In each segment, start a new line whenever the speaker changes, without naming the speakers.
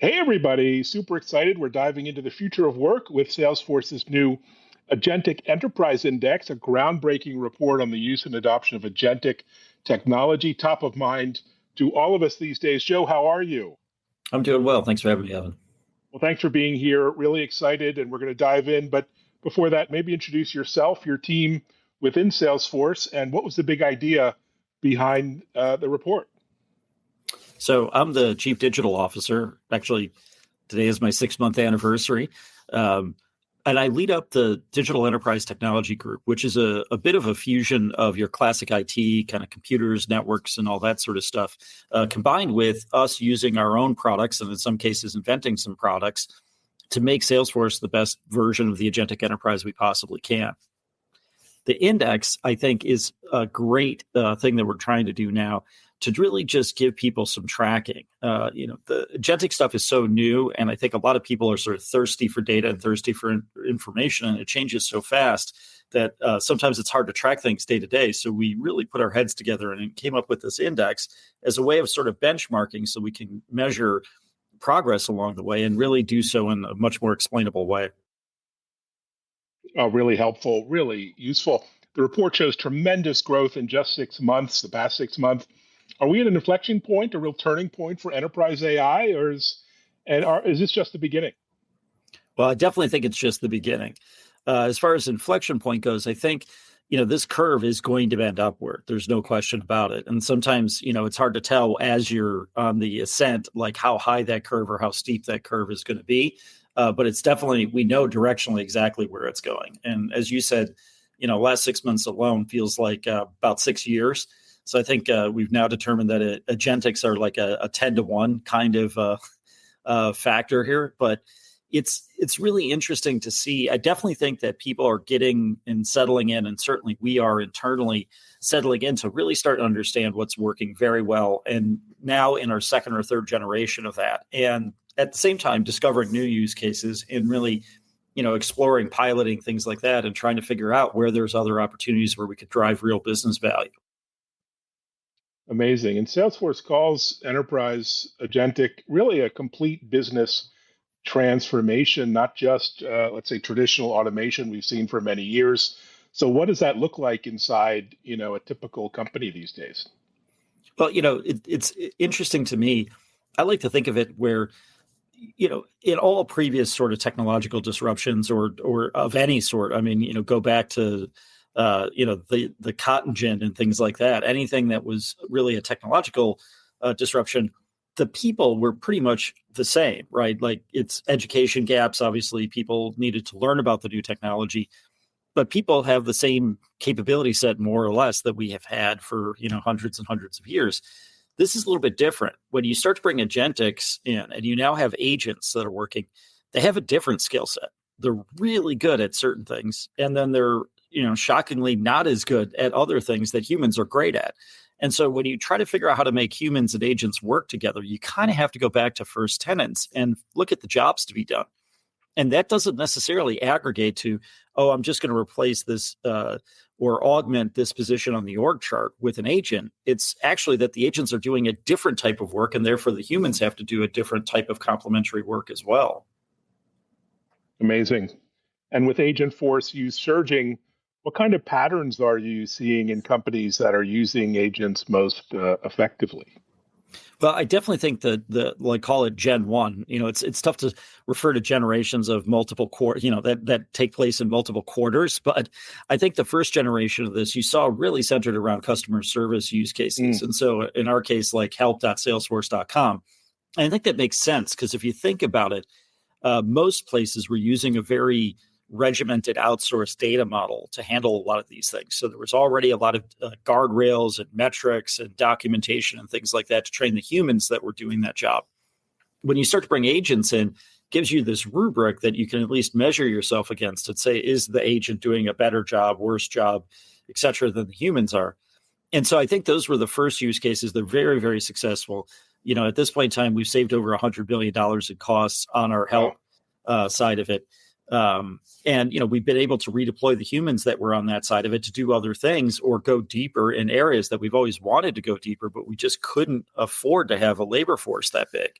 Hey, everybody. Super excited. We're diving into the future of work with Salesforce's new Agentic Enterprise Index, a groundbreaking report on the use and adoption of agentic technology, top of mind to all of us these days. Joe, how are you?
I'm doing well. Thanks for having me, Evan.
Well, thanks for being here. Really excited, and we're going to dive in. But before that, maybe introduce yourself, your team within Salesforce, and what was the big idea behind the report?
So I'm the Chief Digital Officer. Actually, today is my 6-month anniversary. And I lead up the Digital Enterprise Technology Group, which is a bit of a fusion of your classic IT, kind of computers, networks, and all that sort of stuff, combined with us using our own products, and in some cases inventing some products, to make Salesforce the best version of the Agentic Enterprise we possibly can. The index, I think, is a great thing that we're trying to do now to really just give people some tracking. The agentic stuff is so new, and I think a lot of people are sort of thirsty for data and thirsty for information, and it changes so fast that sometimes it's hard to track things day to day. So we really put our heads together and came up with this index as a way of sort of benchmarking so we can measure progress along the way and really do so in a much more explainable way.
Really helpful, really useful. The report shows tremendous growth in just 6 months, the past 6 months. Are we at an inflection point, a real turning point for enterprise AI, is this just the beginning?
Well, I definitely think it's just the beginning. As far as inflection point goes, I think this curve is going to bend upward. There's no question about it. And sometimes it's hard to tell as you're on the ascent, like how high that curve or how steep that curve is going to be. But it's definitely, we know directionally exactly where it's going. And as you said, last 6 months alone feels like about 6 years. So I think we've now determined that agentics are like a 10-to-1 kind of factor here. But it's really interesting to see. I definitely think that people are getting and settling in, and certainly we are internally settling in to really start to understand what's working very well. And now in our second or third generation of that. And at the same time, discovering new use cases and really, exploring, piloting things like that and trying to figure out where there's other opportunities where we could drive real business value.
Amazing. And Salesforce calls enterprise agentic really a complete business transformation, not just, let's say, traditional automation we've seen for many years. So what does that look like inside, a typical company these days?
Well, it's interesting to me. I like to think of it where, in all previous sort of technological disruptions or of any sort, I mean, go back to, the cotton gin and things like that, anything that was really a technological disruption, the people were pretty much the same, right? Like it's education gaps. Obviously, people needed to learn about the new technology, but people have the same capability set more or less that we have had for, hundreds and hundreds of years. This is a little bit different. When you start to bring agentics in and you now have agents that are working, they have a different skill set. They're really good at certain things. And then they're, shockingly not as good at other things that humans are great at. And so when you try to figure out how to make humans and agents work together, you kind of have to go back to first tenets and look at the jobs to be done. And that doesn't necessarily aggregate to, I'm just going to replace this or augment this position on the org chart with an agent. It's actually that the agents are doing a different type of work, and therefore the humans have to do a different type of complementary work as well.
Amazing. And with Agent Force use surging, what kind of patterns are you seeing in companies that are using agents most effectively?
Well, I definitely think that call it Gen 1. It's tough to refer to generations of multiple quarters, that take place in multiple quarters. But I think the first generation of this you saw really centered around customer service use cases. And so in our case, like help.salesforce.com. And I think that makes sense because if you think about it, most places were using a very regimented outsourced data model to handle a lot of these things. So there was already a lot of guardrails and metrics and documentation and things like that to train the humans that were doing that job. When you start to bring agents in, gives you this rubric that you can at least measure yourself against and say, is the agent doing a better job, worse job, et cetera, than the humans are? And so I think those were the first use cases. They're very, very successful. At this point in time, we've saved over $100 billion in costs on our help side of it. And, we've been able to redeploy the humans that were on that side of it to do other things or go deeper in areas that we've always wanted to go deeper, but we just couldn't afford to have a labor force that big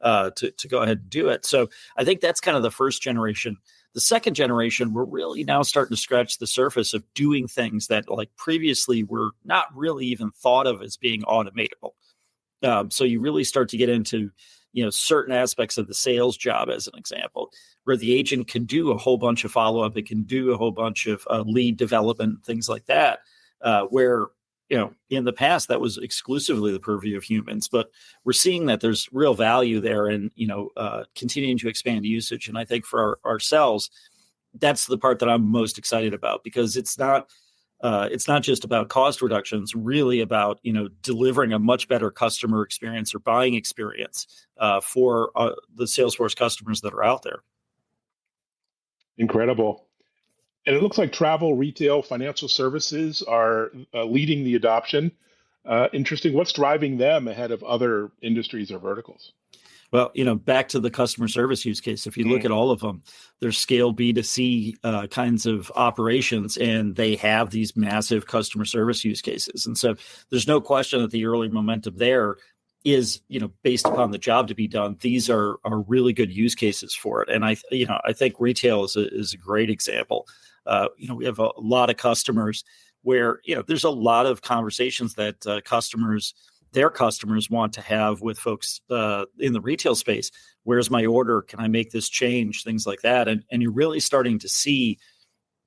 to go ahead and do it. So I think that's kind of the first generation. The second generation, we're really now starting to scratch the surface of doing things that like previously were not really even thought of as being automatable. So you really start to get into, certain aspects of the sales job, as an example, where the agent can do a whole bunch of follow-up. It can do a whole bunch of lead development, things like that, where, in the past, that was exclusively the purview of humans. But we're seeing that there's real value there and, continuing to expand usage. And I think for ourselves, that's the part that I'm most excited about, because it's not just about cost reductions, really about, delivering a much better customer experience or buying experience for the Salesforce customers that are out there.
Incredible. And it looks like travel, retail, financial services are leading the adoption. Interesting. What's driving them ahead of other industries or verticals?
Well, back to the customer service use case, if you look at all of them, they're scale B2C kinds of operations, and they have these massive customer service use cases. And so there's no question that the early momentum there is, based upon the job to be done. These are really good use cases for it. And I think retail is a great example. We have a lot of customers where, there's a lot of conversations that their customers want to have with folks in the retail space. Where's my order? Can I make this change? Things like that. And you're really starting to see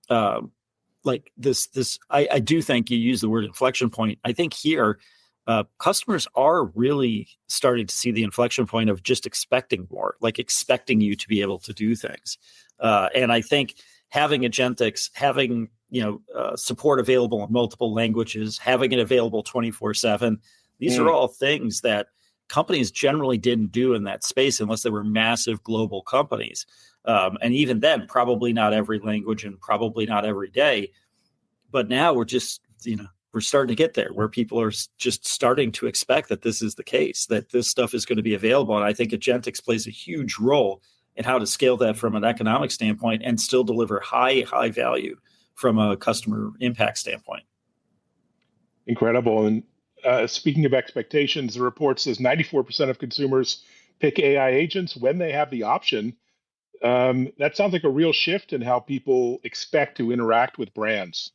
like this. I do think you use the word inflection point. I think here customers are really starting to see the inflection point of just expecting more, like expecting you to be able to do things. And I think having agentics, having support available in multiple languages, having it available 24/7. These are all things that companies generally didn't do in that space unless they were massive global companies. And even then, probably not every language and probably not every day. But now we're just, we're starting to get there where people are just starting to expect that this is the case, that this stuff is going to be available. And I think Agentics plays a huge role in how to scale that from an economic standpoint and still deliver high value from a customer impact standpoint.
Incredible. And speaking of expectations, the report says 94% of consumers pick AI agents when they have the option. That sounds like a real shift in how people expect to interact with brands.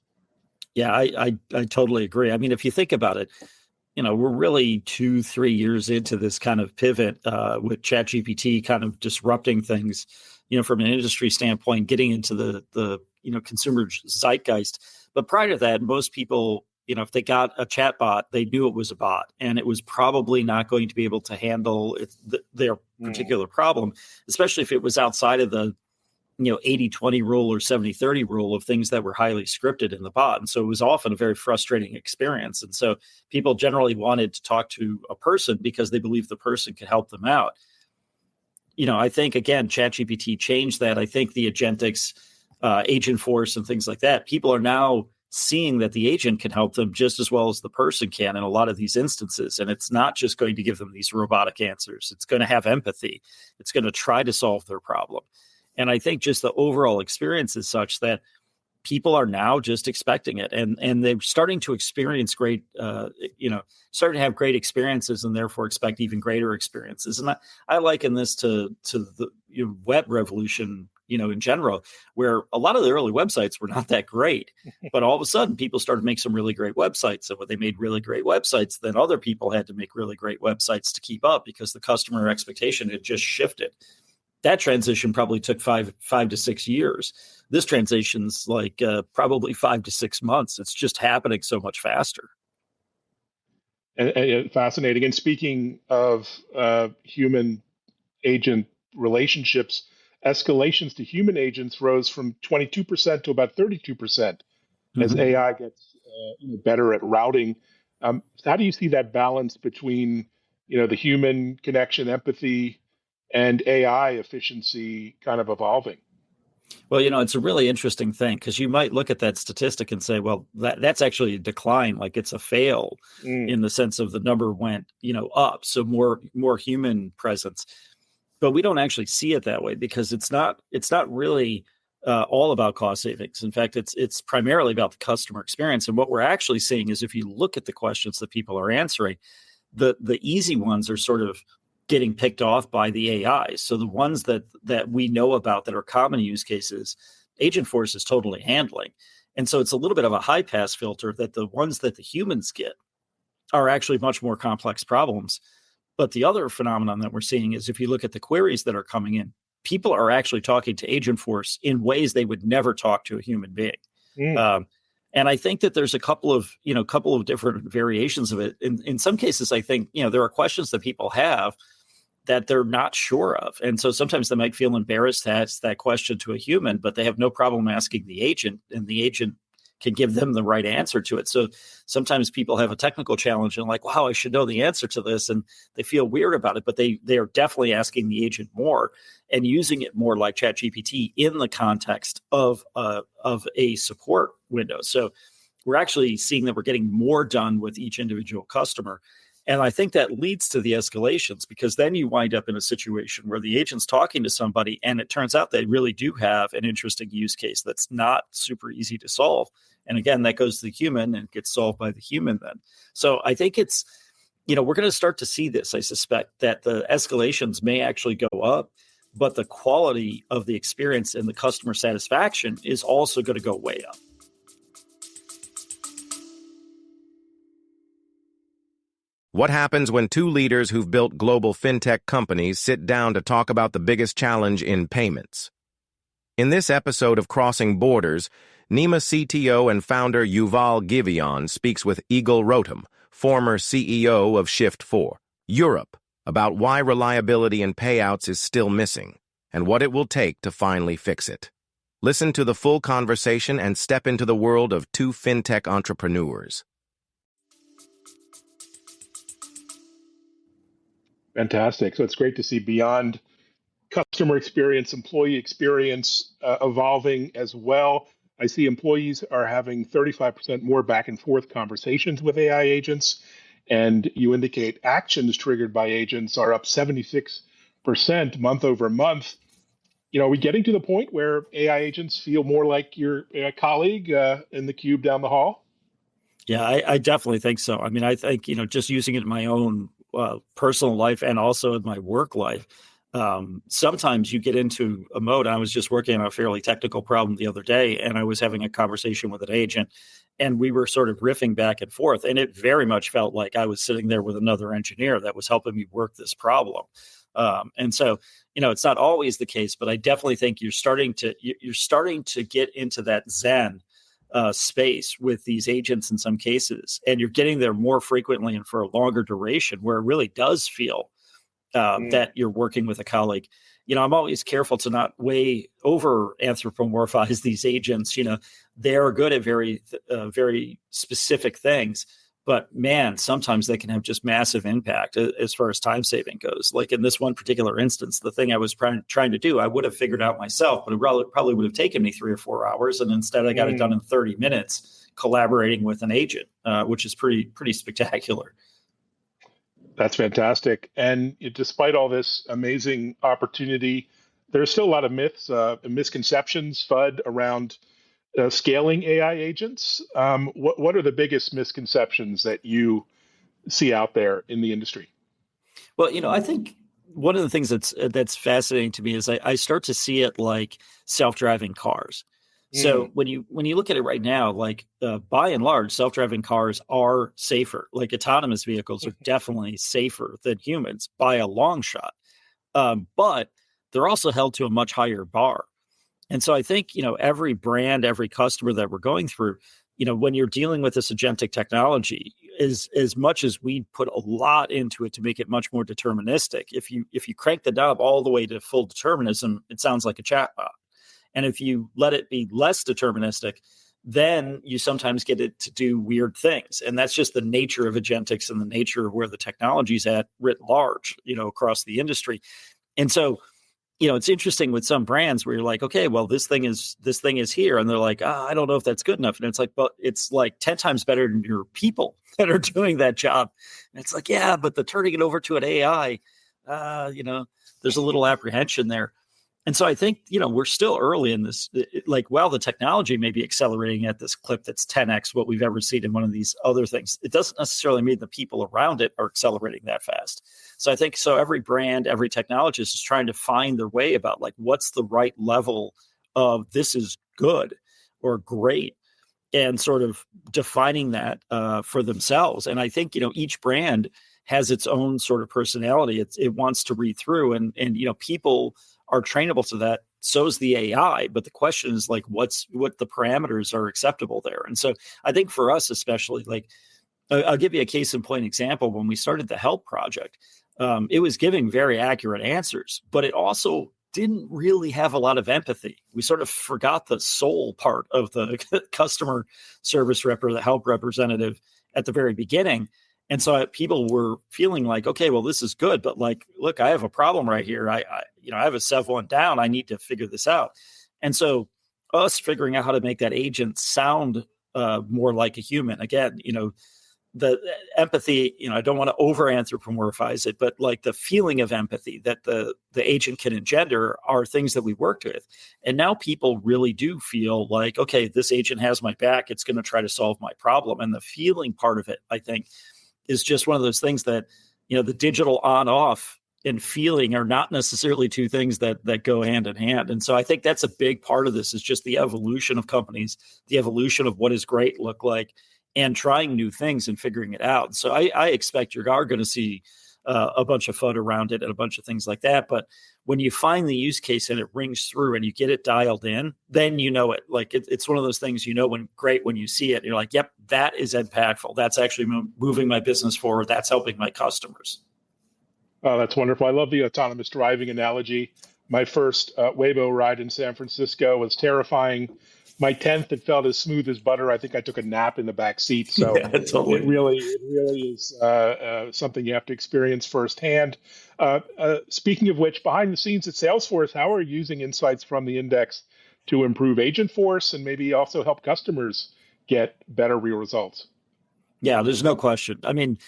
Yeah, I totally agree. I mean, if you think about it, we're really 2-3 years into this kind of pivot with ChatGPT kind of disrupting things, from an industry standpoint, getting into the consumer zeitgeist. But prior to that, most people, if they got a chat bot, they knew it was a bot, and it was probably not going to be able to handle their particular problem, especially if it was outside of the 80-20 rule or 70-30 rule of things that were highly scripted in the bot. And so it was often a very frustrating experience. And so people generally wanted to talk to a person because they believed the person could help them out. I think, again, ChatGPT changed that. I think the Agentics, Agentforce and things like that, people are now seeing that the agent can help them just as well as the person can in a lot of these instances. And it's not just going to give them these robotic answers. It's going to have empathy. It's going to try to solve their problem. And I think just the overall experience is such that people are now just expecting it, and they're starting to experience great, starting to have great experiences, and therefore expect even greater experiences. And I liken this to the web revolution, in general, where a lot of the early websites were not that great, but all of a sudden people started to make some really great websites. And when they made really great websites, then other people had to make really great websites to keep up because the customer expectation had just shifted. That transition probably took five to 6 years. This transition's like probably 5 to 6 months. It's just happening so much faster.
And fascinating. And speaking of human agent relationships, escalations to human agents rose from 22% to about 32% as AI gets better at routing. How do you see that balance between the human connection, empathy, and AI efficiency kind of evolving?
Well, it's a really interesting thing because you might look at that statistic and say, well, that's actually a decline, like it's a fail in the sense of the number went, up. So more human presence. But we don't actually see it that way because it's not really all about cost savings. In fact, it's primarily about the customer experience. And what we're actually seeing is if you look at the questions that people are answering, the easy ones are sort of getting picked off by the AI. So the ones that we know about that are common use cases, Agentforce is totally handling. And so it's a little bit of a high pass filter that the ones that the humans get are actually much more complex problems. But the other phenomenon that we're seeing is if you look at the queries that are coming in, people are actually talking to Agentforce in ways they would never talk to a human being. And I think that there's a couple of different variations of it. In some cases, I think, there are questions that people have that they're not sure of. And so sometimes they might feel embarrassed to ask that question to a human, but they have no problem asking the agent, and the agent can give them the right answer to it. So sometimes people have a technical challenge and like, wow, I should know the answer to this. And they feel weird about it, but they are definitely asking the agent more and using it more like ChatGPT in the context of a support window. So we're actually seeing that we're getting more done with each individual customer. And I think that leads to the escalations, because then you wind up in a situation where the agent's talking to somebody and it turns out they really do have an interesting use case that's not super easy to solve. And again, that goes to the human and gets solved by the human then. So I think it's, we're going to start to see this. I suspect that the escalations may actually go up, but the quality of the experience and the customer satisfaction is also going to go way up.
What happens when two leaders who've built global fintech companies sit down to talk about the biggest challenge in payments? In this episode of Crossing Borders, NEMA CTO and founder Yuval Giveon speaks with Eagle Rotem, former CEO of Shift4 Europe, about why reliability in payouts is still missing and what it will take to finally fix it. Listen to the full conversation and step into the world of two fintech entrepreneurs.
Fantastic. So it's great to see beyond customer experience, employee experience evolving as well. I see employees are having 35% more back and forth conversations with AI agents. And you indicate actions triggered by agents are up 76% month over month. Are we getting to the point where AI agents feel more like your colleague in the cube down the hall?
Yeah, I definitely think so. I mean, I think, just using it in my own personal life and also in my work life, sometimes you get into a mode. I was just working on a fairly technical problem the other day, and I was having a conversation with an agent, and we were sort of riffing back and forth, and it very much felt like I was sitting there with another engineer that was helping me work this problem. And so, it's not always the case, but I definitely think you're starting to get into that Zen space with these agents in some cases, and you're getting there more frequently and for a longer duration, where it really does feel that you're working with a colleague. I'm always careful to not way over anthropomorphize these agents. They're good at very specific things, but man, sometimes they can have just massive impact as far as time saving goes. Like in this one particular instance, the thing I was trying to do, I would have figured out myself, but it probably would have taken me 3 or 4 hours. And instead I got it done in 30 minutes collaborating with an agent, which is pretty spectacular.
That's fantastic. And despite all this amazing opportunity, there's still a lot of myths and misconceptions, FUD, around scaling AI agents. What are the biggest misconceptions that you see out there in the industry?
Well, I think one of the things that's fascinating to me is I start to see it like self-driving cars. So when you look at it right now, like by and large, self-driving cars are safer. Like autonomous vehicles are definitely safer than humans by a long shot. But they're also held to a much higher bar. And so I think, every brand, every customer that we're going through, when you're dealing with this agentic technology, is as much as we put a lot into it to make it much more deterministic. If you crank the knob all the way to full determinism, it sounds like a chatbot. And if you let it be less deterministic, then you sometimes get it to do weird things. And that's just the nature of agentics and the nature of where the technology's at writ large, across the industry. And so, it's interesting with some brands where you're like, okay, well, this thing is here. And they're like, I don't know if that's good enough. And it's like, but it's like 10 times better than your people that are doing that job. And it's like, yeah, but the turning it over to an AI, there's a little apprehension there. And so I think, we're still early in this. While the technology may be accelerating at this clip that's 10x what we've ever seen in one of these other things, it doesn't necessarily mean the people around it are accelerating that fast. So I think every brand, every technologist is trying to find their way about what's the right level of this is good or great, and sort of defining that for themselves. And I think, each brand has its own sort of personality. It wants to read through, and people are trainable to that. So is the AI. But the question is what the parameters are acceptable there. And so I think for us, especially, I'll give you a case in point example. When we started the Help project, it was giving very accurate answers, but it also didn't really have a lot of empathy. We sort of forgot the soul part of the customer service rep or the help representative at the very beginning. And so people were feeling okay, well, this is good, but look, I have a problem right here. I have a Sev 1 down. I need to figure this out. And so us figuring out how to make that agent sound more like a human. Again, the empathy, I don't want to over anthropomorphize it, but the feeling of empathy that the agent can engender are things that we worked with. And now people really do feel okay, this agent has my back. It's going to try to solve my problem. And the feeling part of it, I think, is just one of those things that, the digital on off and feeling are not necessarily two things that go hand in hand. And so I think that's a big part of this, is just the evolution of companies, the evolution of what does great look like, and trying new things and figuring it out. So I expect you are going to see a bunch of FUD around it and a bunch of things like that. But when you find the use case and it rings through and you get it dialed in, then it. It's one of those things, when you see it, you're like, yep, that is impactful. That's actually moving my business forward. That's helping my customers.
Oh, that's wonderful. I love the autonomous driving analogy. My first Waymo ride in San Francisco was terrifying. My 10th, it felt as smooth as butter. I think I took a nap in the back seat. So
yeah, totally.
it really is something you have to experience firsthand. Speaking of which, behind the scenes at Salesforce, how are you using insights from the index to improve Agentforce and maybe also help customers get better real results?
Yeah, there's no question. I mean,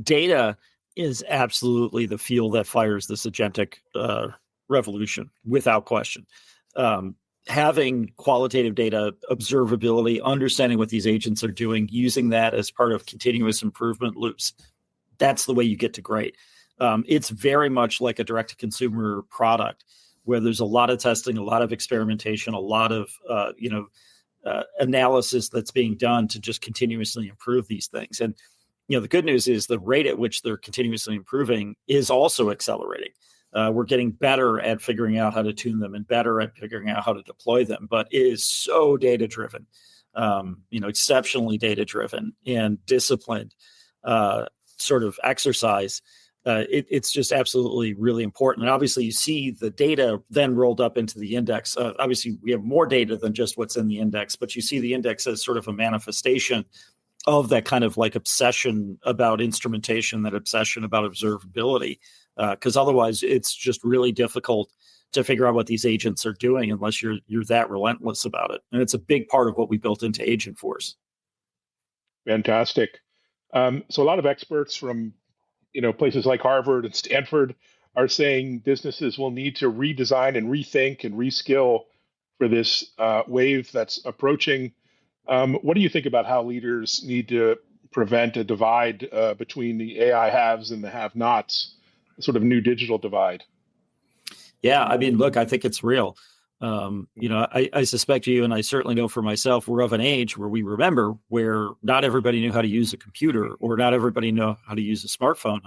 data is absolutely the fuel that fires this agentic revolution, without question. Having qualitative data, observability, understanding what these agents are doing, using that as part of continuous improvement loops, that's the way you get to great. It's very much like a direct-to-consumer product where there's a lot of testing, a lot of experimentation, a lot of analysis that's being done to just continuously improve these things. And the good news is the rate at which they're continuously improving is also accelerating. We're getting better at figuring out how to tune them and better at figuring out how to deploy them. But it is so data-driven, exceptionally data-driven and disciplined sort of exercise. It's just absolutely really important. And obviously, you see the data then rolled up into the index. Obviously, we have more data than just what's in the index, but you see the index as sort of a manifestation of that kind of obsession about instrumentation, that obsession about observability. Because otherwise, it's just really difficult to figure out what these agents are doing unless you're that relentless about it. And it's a big part of what we built into Agentforce.
Fantastic. So a lot of experts from places like Harvard and Stanford are saying businesses will need to redesign and rethink and reskill for this wave that's approaching. What do you think about how leaders need to prevent a divide between the AI haves and the have-nots? Sort of new digital divide?
Yeah, I mean, look, I think it's real. I suspect you, and I certainly know for myself, we're of an age where we remember where not everybody knew how to use a computer or not everybody knew how to use a smartphone.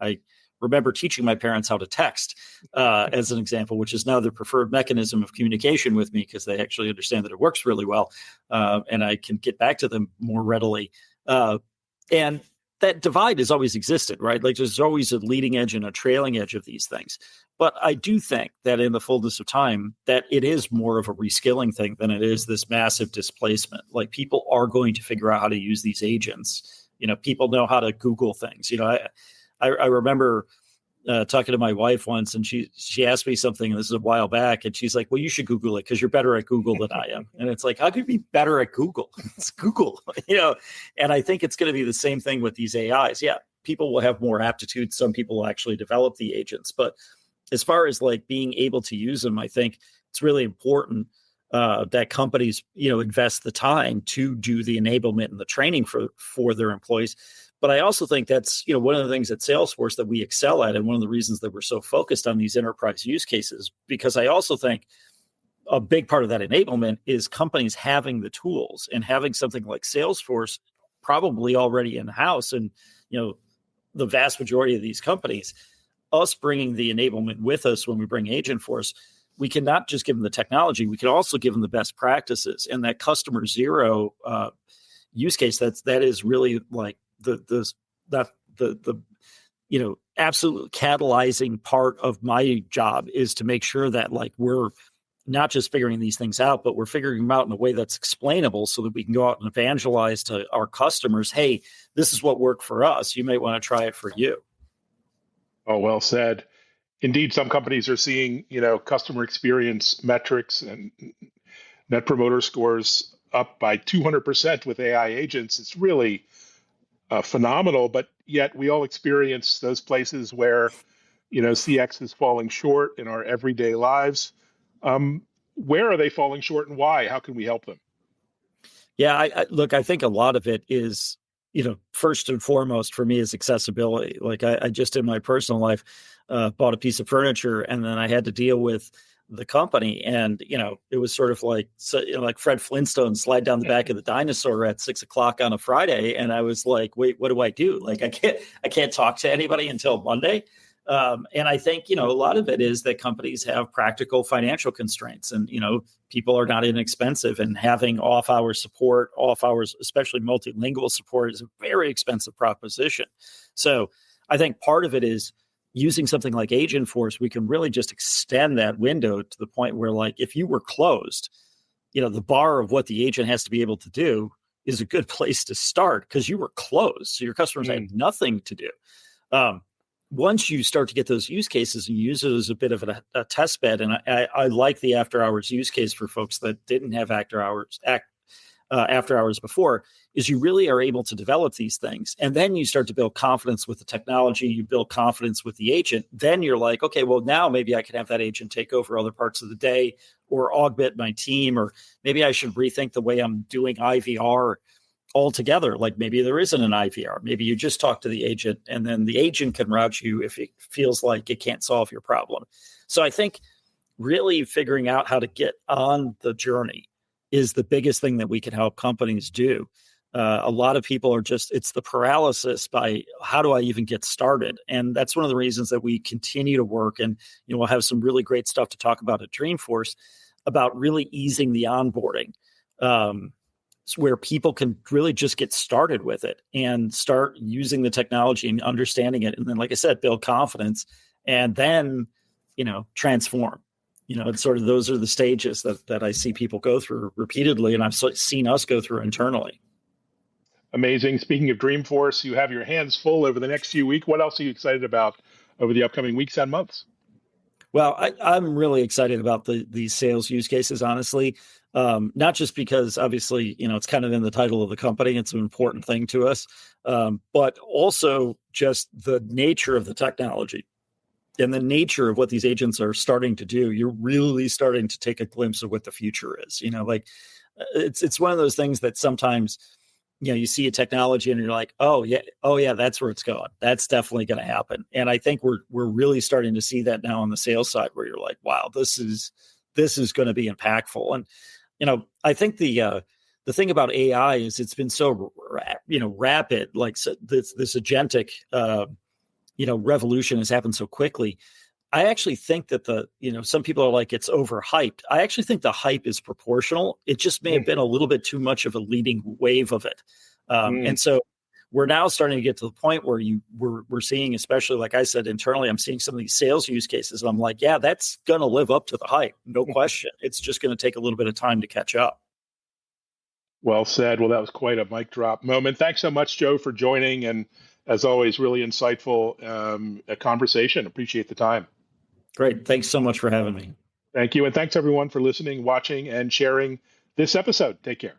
I remember teaching my parents how to text as an example, which is now their preferred mechanism of communication with me because they actually understand that it works really well and I can get back to them more readily. And that divide has always existed, right? There's always a leading edge and a trailing edge of these things. But I do think that in the fullness of time, that it is more of a reskilling thing than it is this massive displacement. People are going to figure out how to use these agents. People know how to Google things. I remember talking to my wife once, and she asked me something, and this is a while back, and she's like, well, you should Google it because you're better at Google than I am. And it's like, how could you be better at Google? It's Google, and I think it's going to be the same thing with these AIs. Yeah, people will have more aptitude. Some people will actually develop the agents, but as far as like being able to use them, I think it's really important that companies, invest the time to do the enablement and the training for their employees. But I also think that's, one of the things at Salesforce that we excel at, and one of the reasons that we're so focused on these enterprise use cases, because I also think a big part of that enablement is companies having the tools and having something like Salesforce probably already in house. And, the vast majority of these companies, us bringing the enablement with us when we bring Agentforce, we can not just give them the technology, we can also give them the best practices. And that customer zero use case, that is really like the absolute catalyzing part of my job, is to make sure that like we're not just figuring these things out, but we're figuring them out in a way that's explainable so that we can go out and evangelize to our customers, hey, this is what worked for us. You may want to try it for you.
Oh, well said. Indeed, some companies are seeing, customer experience metrics and net promoter scores up by 200% with AI agents. It's really phenomenal, but yet we all experience those places where, CX is falling short in our everyday lives. Where are they falling short and why? How can we help them?
Yeah, I think a lot of it is, first and foremost for me is accessibility. Like I just in my personal life bought a piece of furniture, and then I had to deal with the company, and it was sort of like like Fred Flintstone slide down the back of the dinosaur at 6:00 on a Friday, and I was like, wait, what do I do? Like I can't talk to anybody until Monday. And I think, a lot of it is that companies have practical financial constraints, and, people are not inexpensive, and having off-hour support, especially multilingual support, is a very expensive proposition. So I think part of it is using something like Agentforce, we can really just extend that window to the point where, like, if you were closed, the bar of what the agent has to be able to do is a good place to start because you were closed. So your customers had nothing to do. Once you start to get those use cases and use it as a bit of a test bed, and I like the after hours use case for folks that didn't have after hours before, is you really are able to develop these things. And then you start to build confidence with the technology, you build confidence with the agent. Then you're like, okay, well, now maybe I can have that agent take over other parts of the day or augment my team, or maybe I should rethink the way I'm doing IVR altogether. Like maybe there isn't an IVR. Maybe you just talk to the agent, and then the agent can route you if it feels like it can't solve your problem. So I think really figuring out how to get on the journey is the biggest thing that we can help companies do. A lot of people are it's the paralysis by how do I even get started? And that's one of the reasons that we continue to work. And, we'll have some really great stuff to talk about at Dreamforce about really easing the onboarding. Where people can really just get started with it and start using the technology and understanding it. And then, like I said, build confidence and then, transform. It's sort of those are the stages that I see people go through repeatedly. And I've seen us go through internally.
Amazing. Speaking of Dreamforce, you have your hands full over the next few weeks. What else are you excited about over the upcoming weeks and months?
Well, I'm really excited about these sales use cases, honestly. Not just because obviously, it's kind of in the title of the company. It's an important thing to us, but also just the nature of the technology and the nature of what these agents are starting to do. You're really starting to take a glimpse of what the future is. It's one of those things that sometimes, you see a technology and you're like, oh yeah, that's where it's going. That's definitely going to happen. And I think we're really starting to see that now on the sales side, where you're like, wow, this is going to be impactful. And I think the thing about AI is it's been so rapid. Like this agentic revolution has happened so quickly. I actually think that some people are like, it's overhyped. I actually think the hype is proportional. It just may have been a little bit too much of a leading wave of it. And so we're now starting to get to the point where we're seeing, especially like I said, internally, I'm seeing some of these sales use cases. And I'm like, yeah, that's going to live up to the hype. No question. It's just going to take a little bit of time to catch up.
Well said. Well, that was quite a mic drop moment. Thanks so much, Joe, for joining. And as always, really insightful conversation. Appreciate the time.
Great. Thanks so much for having me.
Thank you. And thanks everyone for listening, watching, and sharing this episode. Take care.